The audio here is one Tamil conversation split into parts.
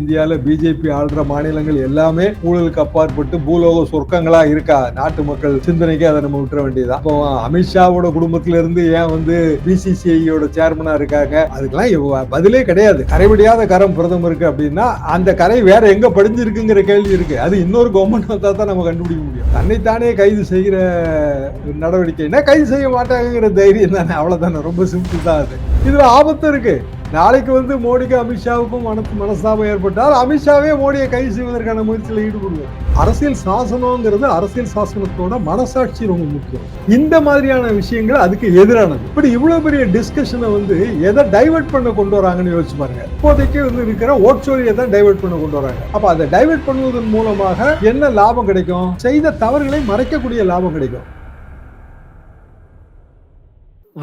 இந்தியாவில் பிஜேபி ஆள்ற மாநிலங்கள் எல்லாமே ஊழலுக்கு அப்பாற்பட்டு பூலோக சொர்க்கங்களா இருக்கா? நாட்டு மக்கள் சிந்தனைக்கு அதை நம்ம விட்டுற வேண்டியதான். இப்போ அமித்ஷாவோட குடும்பத்தில இருந்து ஏன் பிசிசிஐயோட சேர்மனா இருக்காங்க? அதுக்கெல்லாம் பதிலே கிடையாது. கரைபடியாத கரம் பிரதமருக்கு அப்படின்னா அந்த கரை வேற எங்க படிஞ்சிருக்குங்கிற கேள்வி இருக்கு. அது இன்னொரு கவர்மெண்ட் வந்தா தான் நம்ம கண்டுபிடிக்க முடியும். தன்னைத்தானே கைது செய்கிற நடவடிக்கைன்னா கைது செய்ய மாட்டாங்கிற தைரியம் தானே, அவ்வளவுதானே. ரொம்ப சிம்பிள் தான் அது. இதுல ஆபத்து இருக்கு. நாளைக்கு மோடிக்கு அமித்ஷாவுக்கும் மனஸ்தாபம் ஏற்பட்டால் அமித்ஷாவே மோடியை கைது செய்வதற்கான முயற்சியில் ஈடுபடுவார். அரசியல் சாசனம்ங்கிறது அரசியல் சாசனத்தோட மனசாட்சி ரொம்ப முக்கியம். இந்த மாதிரியான விஷயங்கள் அதுக்கு எதிரானது. இப்படி இவ்வளவு பெரிய டிஸ்கஷனை எதை டைவர்ட் பண்ண கொண்டு வராங்கன்னு யோசிச்சு பாருங்க. இப்போதைக்கு இருக்கிற ஓட்சோரியை தான் டைவர்ட் பண்ண கொண்டு வராங்க. அப்ப அதை டைவர்ட் பண்ணுவதன் மூலமாக என்ன லாபம் கிடைக்கும்? செய்த தவறுகளை மறைக்கக்கூடிய லாபம் கிடைக்கும்.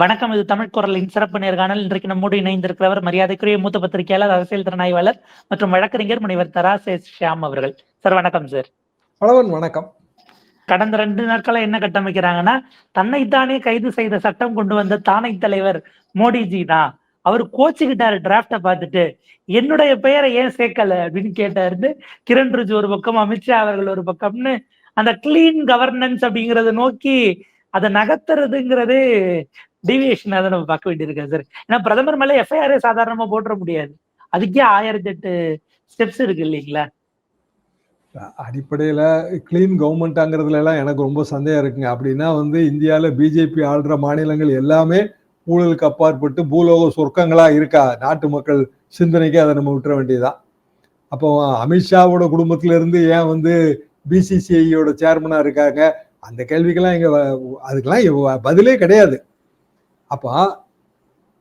வணக்கம். இது தமிழ் குரலின் சிறப்பு நேர்காணல். இன்றைக்கு நம்மோடு இணைந்திருக்கிறவர் மரியாதைக்குரிய மூத்த பத்திரிகையாளர், அரசியல் திறனாய்வாளர் மற்றும் வழக்கறிஞர் முனைவர் தராசே ஷியாம் அவர்கள். சார் வணக்கம். சார் வணக்கம். கடந்த 2 நாட்களா என்ன கட்டமைக்கிறாங்கன்னா, தன்னைத்தானே கைது செய்த சட்டம் கொண்டு வந்த தானை தலைவர் மோடிஜி தான். அவர் கோச்சுக்கிட்டாரு டிராப்ட பார்த்துட்டு. என்னுடைய பெயரை ஏன் சேர்க்கல அப்படின்னு கேட்டாரு. கிரண் ரிஜிஜு ஒரு பக்கம், அமித்ஷா அவர்கள் ஒரு பக்கம்னு அந்த கிளீன் கவர்னன்ஸ் அப்படிங்கறத நோக்கி அதை நகர்த்துறதுங்கிறது டிவியேஷன் அதை நம்ம பார்க்க வேண்டியிருக்கேன் சார். ஏன்னா பிரதமர் மேல எஃப்ஐஆரே சாதாரணமா போட்டுற முடியாது. அதுக்கே 1008 ஸ்டெப்ஸ் இருக்கு இல்லைங்களா? அடிப்படையில கிளீன் கவர்மெண்டாங்கிறதுல எல்லாம் எனக்கு ரொம்ப சந்தேகம் இருக்குங்க. அப்படின்னா இந்தியாவில பிஜேபி ஆள்ற மாநிலங்கள் எல்லாமே ஊழலுக்கு அப்பாற்பட்டு பூலோக சொர்க்கங்களா இருக்கா? நாட்டு மக்கள் சிந்தனைக்கு அதை நம்ம விட்டுற வேண்டியதான். அப்போ அமித்ஷாவோட குடும்பத்தில இருந்து ஏன் பிசிசிஐயோட சேர்மனா இருக்காங்க? அந்த கேள்விக்கெல்லாம் அதுக்கெல்லாம் பதிலே கிடையாது. அப்ப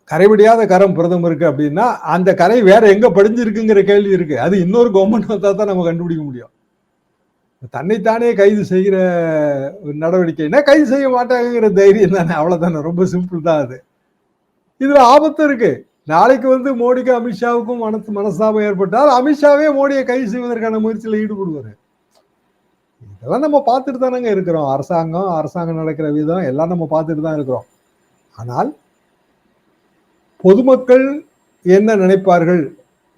கரைபடியாத கரம் பிரதமருக்கு அப்படின்னா அந்த கரை வேற எங்க படிஞ்சிருக்குங்கிற கேள்வி இருக்கு. அது இன்னொரு கவர்மெண்ட் வந்தா தான் நம்ம கண்டுபிடிக்க முடியும். தன்னைத்தானே கைது செய்கிற நடவடிக்கைன்னா கைது செய்ய மாட்டாங்கிற தைரியம் தானே, அவ்வளவுதானே. ரொம்ப சிம்பிள் தான் அது. இதுல ஆபத்து இருக்கு. நாளைக்கு மோடிக்கு அமித்ஷாவுக்கும் மனஸ்தாபம் ஏற்பட்டால் அமித்ஷாவே மோடியை கைது செய்வதற்கான முயற்சியில் ஈடுபடுவார். இதெல்லாம் நம்ம பார்த்துட்டு தானங்க இருக்கிறோம். அரசாங்கம் நடக்கிற விதம் எல்லாம் நம்ம பார்த்துட்டு தான் இருக்கிறோம். ஆனால் பொதுமக்கள் என்ன நினைப்பார்கள்?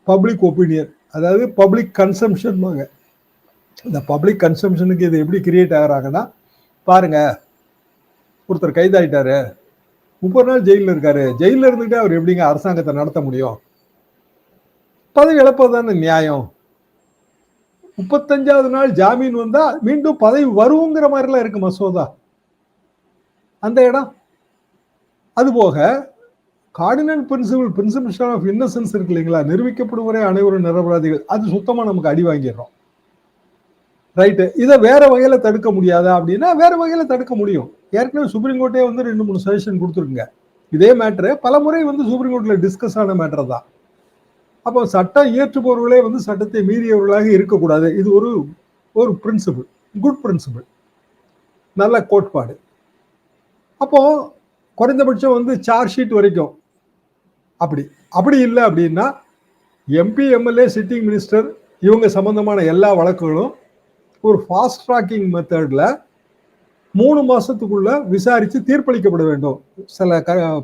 பப்ளிக் ஒப்பீனியன், அதாவது பப்ளிக் கன்சம்ஷன். இந்த பப்ளிக் கன்சம்ஷனுக்கு இது எப்படி கிரியேட் ஆகிறாங்கன்னா, பாருங்க, ஒருத்தர் கைதாயிட்டாரு, 30 நாள் ஜெயிலில் இருக்காரு. ஜெயிலில் இருந்துட்டு அவர் எப்படிங்க அரசாங்கத்தை நடத்த முடியும்? பதவி இழப்பதான நியாயம். 35வது நாள் ஜாமீன் வந்தா மீண்டும் பதவி வருங்கிற மாதிரிலாம் இருக்கு மசோதா. அந்த இடம் அதுபோக கார்டினல் பிரின்சிபிள் ஆஃப் இன்னசென்ஸ் இருக்கு இல்லைங்களா? நிரூபிக்கப்படும் வரை அனைவரும் நிரபராதிகள். அது சுத்தமா நமக்கு அடி வாங்கிடுறோம். ரைட்டு. இதை வேற வகையில தடுக்க முடியாதா அப்படின்னா வேற வகையில தடுக்க முடியும். ஏற்கனவே சுப்ரீம் கோர்ட்டே 2-3 சஜஷன் கொடுத்துருக்குங்க. இதே மேட்ரு பல முறை சுப்ரீம் கோர்ட்ல டிஸ்கஸ் ஆன மேட்டர் தான். அப்போ சட்டம் இயற்றுபவர்களே சட்டத்தை மீறியவர்களாக இருக்கக்கூடாது. இது ஒரு பிரின்சிபிள், குட் பிரின்சிபிள், நல்ல கோட்பாடு. அப்போ குறைந்தபட்சம் சார்ஜ் ஷீட் வரைக்கும் அப்படி இல்லை அப்படின்னா எம்பி, எம்எல்ஏ, சிட்டிங் மினிஸ்டர் இவங்க சம்பந்தமான எல்லா வழக்குகளும் ஒரு ஃபாஸ்ட் ட்ராக்கிங் மெத்தட்ல 3 மாசத்துக்குள்ள விசாரிச்சு தீர்ப்பளிக்கப்பட வேண்டும். சில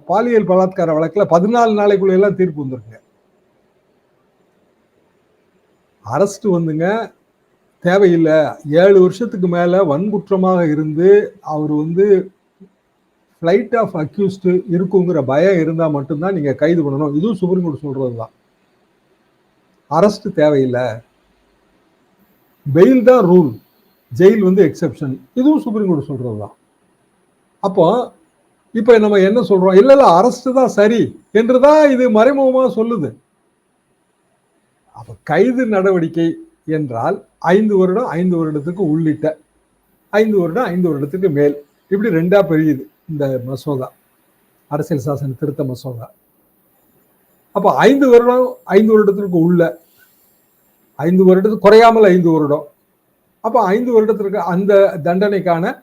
பாலியல் பலாத்கார வழக்குல 14 நாளைக்குள்ள எல்லாம் தீர்ப்பு வந்திருக்குங்க. அரஸ்ட் தேவையில்லை. 7 வருஷத்துக்கு மேல வன்குற்றமாக இருந்து அவர் ஃபிளைட் ஆஃப் அக்யூஸ்ட் இருக்குங்கிற பயம் இருந்தா மட்டும்தான் நீங்க கைது பண்ணணும். இதுவும் சுப்ரீம் கோர்ட் சொல்றதுதான். அரஸ்ட் தேவையில்லை, பெயில் தான் ரூல், ஜெயில் எக்ஸெப்ஷன். இதுவும் சுப்ரீம் கோர்ட் சொல்றதுதான். அப்போ இப்ப நம்ம என்ன சொல்றோம்? இல்ல அரஸ்ட் தான் சரி என்றுதான் இது மறைமுகமா சொல்லுது. அப்ப கைது நடவடிக்கை என்றால் 5 வருடம், 5 வருடத்துக்கு உள்ளிட்ட, 5 வருடம், 5 வருடத்துக்கு மேல், இப்படி 2ஆ பிரியுது இந்த மசோதா, அரசியல் சாசன திருத்த மசோதா. அப்ப 5 வருடம், 5 வருடத்திற்கு உள்ள, 5 வருடத்துக்கு குறையாமல் 5 வருடம். அப்ப 5 வருடத்திற்கு அந்த தண்டனைக்கான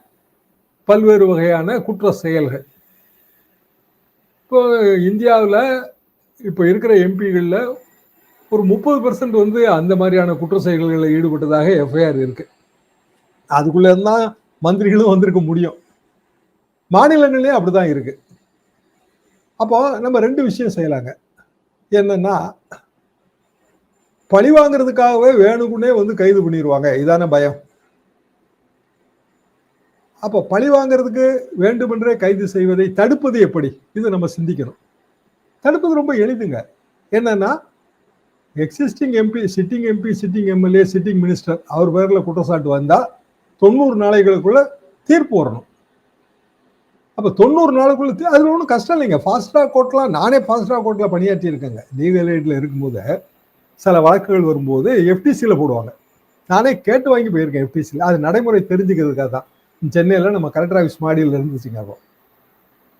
பல்வேறு வகையான குற்ற செயல்கள். இப்போ இந்தியாவில் இப்போ இருக்கிற எம்பிகள்ல ஒரு 30% அந்த மாதிரியான குற்ற செயல்களில் ஈடுபட்டதாக எஃப்ஐஆர் இருக்கு. அதுக்குள்ள தான் மந்திரிகளும் வந்திருக்க முடியும். மாநிலங்களே அப்படிதான் இருக்கு. அப்போ நம்ம 2 விஷயம் செய்யலாங்க. என்னன்னா, பழி வாங்குறதுக்காகவே வேணுக்குன்னே வந்து கைது பண்ணிடுவாங்க. இதான பயம். அப்போ பழி வாங்குறதுக்கு வேண்டுமென்றே கைது செய்வதை தடுப்பது எப்படி? இது நம்ம சிந்திக்கணும். தடுப்பது ரொம்ப எளிதுங்க. என்னன்னா, existing MP, sitting MP, sitting MLA, sitting minister அவர் பேர்ல குற்றச்சாட்டு வந்தா 90 நாளைகளுக்குள்ள தீர்ப்பு வரணும். அப்ப 90 நாளுக்குள்ள அதுல ஒன்றும் கஷ்டம் இல்லைங்க. ஃபாஸ்ட் ட்ராக் கோர்ட்லாம் நானே ஃபாஸ்ட் ட்ராக் கோர்ட்ல பணியாற்றி இருக்கேங்க. லீகல் எய்ட்ல இருக்கும்போது சில வழக்குகள் வரும்போது எஃப்டிசியில போடுவாங்க. நானே கேட்டு வாங்கி போயிருக்கேன் எஃப்டிசியில். அது நடைமுறை தெரிஞ்சுக்கிறதுக்காக தான். சென்னையில் நம்ம கலெக்டர் ஆஃபீஸ் மாடியில் இருந்துச்சுங்க. அப்போ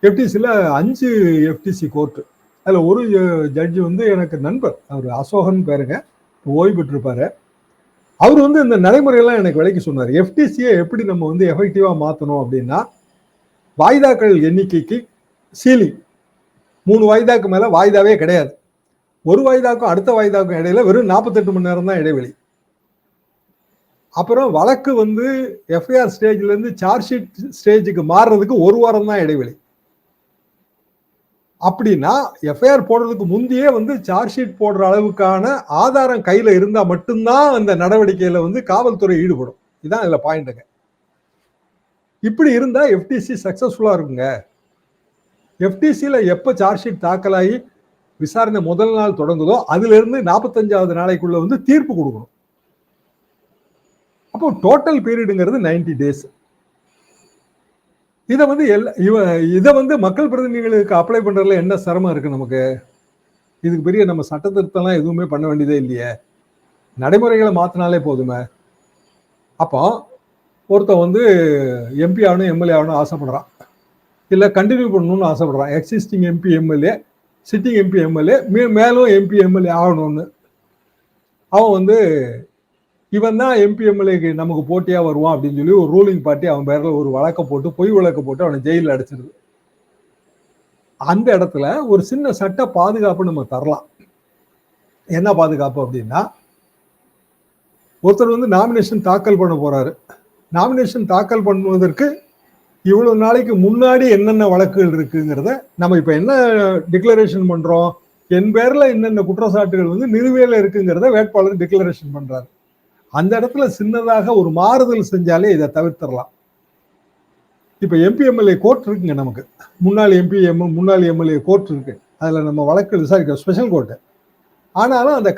எஃப்டிசியில் 5 எஃப்டிசி கோர்ட்டு. அதில் ஒரு ஜட்ஜி வந்து எனக்கு நண்பர், அவர் அசோகன் பேருங்க, ஓய்வு பெற்றிருப்பாரு. அவர் வந்து இந்த நடைமுறையெல்லாம் எனக்கு விலைக்கு சொன்னார். எஃப்டிசியை எப்படி நம்ம வந்து எஃபெக்டிவா மாற்றணும் அப்படின்னா, வாய்தாக்கள் எண்ணிக்கைக்கு சீலிங் 3 வாய்தாக்கு மேல வாய்தாவே கிடையாது. ஒரு வாய்தாக்கும் அடுத்த வாய்தாக்கும் இடையில வெறும் 48 மணி நேரம் தான் இடைவெளி. அப்புறம் வழக்கு வந்து எஃப்ஐஆர் ஸ்டேஜ்ல இருந்து சார்ஜ் ஷீட் ஸ்டேஜுக்கு மாறுறதுக்கு 1 வாரம் தான் இடைவெளி. அப்படின்னா எஃப்ஐஆர் போடுறதுக்கு முந்தையே வந்து சார்ஜ் ஷீட் போடுற அளவுக்கான ஆதாரம் கையில இருந்தா மட்டும்தான் அந்த நடவடிக்கையில வந்து காவல்துறை ஈடுபடும். இதுதான் இதுல பாயிண்ட்டுங்க. இப்படி இருந்தா எஃப்டிசி சக்சஸ்ஃபுல்லா இருக்குங்க. எஃப்டிசியில எப்ப சார்ஜ் ஷீட் தாக்கலாகி விசாரணை முதல் நாள் தொடங்குதோ அதுல இருந்து 45வது நாளைக்குள்ள வந்து தீர்ப்பு கொடுக்கணும். அப்போ டோட்டல் பீரியடுங்கிறது 90 டேஸ். இதை வந்து இதை வந்து மக்கள் பிரதிநிதிகளுக்கு அப்ளை பண்றதுல என்ன சிரமம் இருக்கு நமக்கு? இதுக்கு பெரிய நம்ம சட்ட திருத்தம்லாம் எதுவுமே பண்ண வேண்டியதே இல்லையே. நடைமுறைகளை மாத்தினாலே போதுமே. அப்போ ஒருத்தன் வந்து எம்பி ஆகணும், எம்எல்ஏ ஆகணும் ஆசைப்படுறான், இல்லை கண்டினியூ பண்ணணும்னு ஆசைப்படுறான். Existing MP MLA, sitting MP MLA, மேலும் எம்பி எம்எல்ஏ ஆகணும்னு அவன் வந்து இவன் தான் எம்பி எம்எல்ஏக்கு நமக்கு போட்டியா வருவான் அப்படின்னு சொல்லி ஒரு ரூலிங் பார்ட்டி அவன் பேர்ல ஒரு வழக்கை போட்டு, பொய் வழக்கை போட்டு அவனை ஜெயிலில் அடைச்சிருது. அந்த இடத்துல ஒரு சின்ன சட்ட பாதுகாப்பு நம்ம தரலாம். என்ன பாதுகாப்பு அப்படின்னா, ஒருத்தர் வந்து நாமினேஷன் தாக்கல் பண்ண போறாரு. நாமினேஷன் தாக்கல் பண்ணுவதற்கு இவ்வளவு நாளைக்கு முன்னாடி என்னென்ன வழக்குகள் இருக்குங்கிறத நம்ம இப்ப என்ன டிக்ளரேஷன் பண்றோம், என் பேர்ல என்னென்ன குற்றச்சாட்டுகள் வந்து நிலுவையில இருக்குங்கிறத வேட்பாளர் டிக்ளரேஷன் பண்றாரு. அந்த இடத்துல சின்னதாக ஒரு மாறுதல் செஞ்சாலே இதை தவிர்த்திடலாம். இப்ப எம்பி எம்எல்ஏ கோர்ட் இருக்குங்க நமக்கு. முன்னாள் முன்னாள் எம்எல்ஏ கோர்ட் இருக்கு. அதுல நம்ம வழக்கு விசாரிக்கிறோம், ஸ்பெஷல் கோர்ட்டு. ஆனாலும் அந்த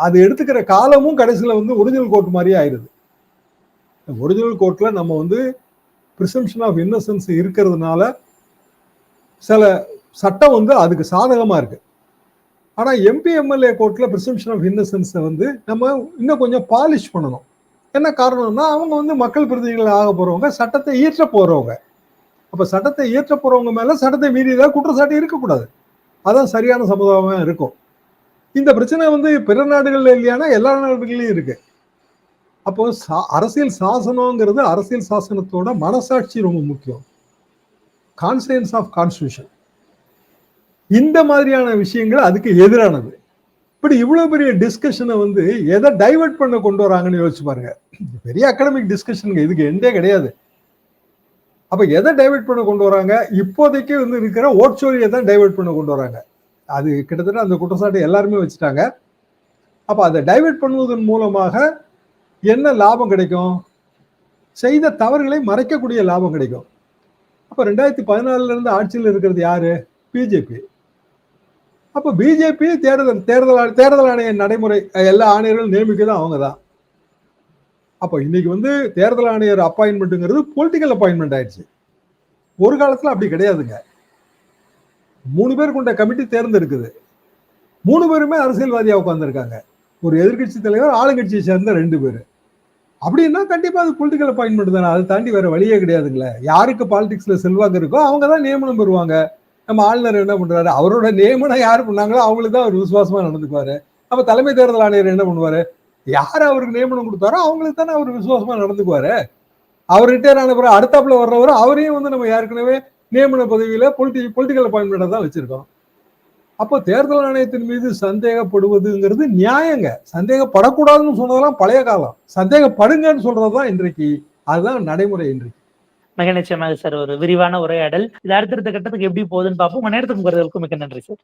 அது எடுத்துக்கிற காலமும் கடைசியில வந்து ஒரிஜினல் கோர்ட் மாதிரியே ஆயிடுது. ஒரிஜினல் கோர்ட்ல நம்ம வந்து பிரிசம்ப்ஷன் ஆஃப் இன்னசென்ஸ் இருக்கிறதுனால சில சட்டம் வந்து அதுக்கு சாதகமா இருக்கு. ஆனா எம்பி எம்எல்ஏ கோர்ட்ல பிரிசம்ப்ஷன் ஆஃப் இன்னசென்ஸை வந்து நம்ம இன்னும் கொஞ்சம் பாலிஷ் பண்ணணும். என்ன காரணம்னா, அவங்க வந்து மக்கள் பிரதிநிதிகள் ஆக போறவங்க, சட்டத்தை இயற்ற போறவங்க. அப்ப சட்டத்தை இயற்ற போறவங்க மேல சட்டத்தை மீறி ஏதாவது குற்றச்சாட்டு இருக்கக்கூடாது. அதான் சரியான சமுதாயமா இருக்கும். இந்த பிரச்சனை வந்து பிற நாடுகள்ல இல்லையானா எல்லா நாடுகள்லயும் இருக்கு. அப்போ அரசியல் சாசனம்ங்கிறது, அரசியல் சாசனத்தோட மனசாட்சி ரொம்ப முக்கியம். கான்சியன்ஸ் ஆஃப் கான்ஸ்டிடியூஷன், இந்த மாதிரியான விஷயங்கள் அதுக்கு எதிரானது. இப்படி இவ்வளவு பெரிய டிஸ்கஷனை வந்து எதை டைவர்ட் பண்ண கொண்டு வராங்கன்னு யோசிச்சு பாருங்க. பெரிய அகாடமிக் டிஸ்கஷனுங்க, இதுக்கு எண்டே கிடையாது. அப்ப எதை டைவர்ட் பண்ண கொண்டு வராங்க? இப்போதைக்கு வந்து இருக்கிற ஓட்சோரியை தான் டைவர்ட் பண்ண கொண்டு வராங்க. அது கிட்டத்தட்ட அந்த குற்றச்சாட்டு எல்லாருமே வச்சுட்டாங்க. அப்ப அதை டைவர்ட் பண்ணுவதன் மூலமாக என்ன லாபம் கிடைக்கும்? செய்த தவறுகளை மறைக்கக்கூடிய லாபம் கிடைக்கும். அப்ப 2014 இருந்து ஆட்சியில் இருக்கிறது யாரு? பிஜேபி. அப்ப பிஜேபி தேர்தல் ஆணைய நடைமுறை எல்லா ஆணையர்களும் நியமிக்கதான் அவங்க தான். அப்ப இன்னைக்கு வந்து தேர்தல் ஆணையர் அப்பாயின்மெண்ட்ங்கிறது பொலிட்டிக்கல் அப்பாயின்மெண்ட் ஆயிடுச்சு. ஒரு காலத்துல அப்படி கிடையாதுங்க. 3 பேர் கொண்ட கமிட்டி தேர்ந்தெடுக்குது. 3 பேருமே அரசியல்வாதியா உட்கார்ந்துருக்காங்க. ஒரு எதிர்கட்சி தலைவர், ஆளுங்கட்சியை சேர்ந்த 2 பேர். அப்படின்னா கண்டிப்பா அது பொலிட்டிக்கல் அப்பாயின்மெண்ட் தானே. அதை தாண்டி வேற வழியே கிடையாதுங்களே. யாருக்கு பாலிடிக்ஸ்ல செல்வாக்கு இருக்கோ அவங்க தான் நியமனம் பெறுவாங்க. நம்ம ஆளுநர் என்ன பண்றாரு? அவரோட நியமனம் யாரு பண்ணாங்களோ அவங்களுக்கு தான் அவர் விசுவாசமா நடந்துக்குவாரு. நம்ம தலைமை தேர்தல் ஆணையர் என்ன பண்ணுவாரு? யார் அவருக்கு நியமனம் கொடுத்தாரோ அவங்களுக்கு தானே அவர் விசுவாசமா நடந்துக்குவாரு. அவர் ரிட்டையர் ஆன பிறகு அடுத்தாப்புல வர்றவர் அவரையும் வந்து நம்ம ஏற்கனவே நியமன பதவியில பொலிட்டிக்கல் அப்பாயின்மெண்டா தான் வச்சிருக்கோம். அப்போ தேர்தல் ஆணையத்தின் மீது சந்தேகப்படுவதுங்கிறது நியாயங்க. சந்தேகப்படக்கூடாதுன்னு சொன்னதெல்லாம் பழைய காலம். சந்தேகப்படுங்கன்னு சொல்றதுதான் இன்றைக்கு. அதுதான் நடைமுறை இன்றைக்கு. மிக நிச்சயமாக சார், ஒரு விரிவான உரையாடல். இது அடுத்தடுத்த கட்டத்துக்கு எப்படி போகுதுன்னு பார்ப்போம். உங்க நேரத்துக்கு மிக்க நன்றி சார்.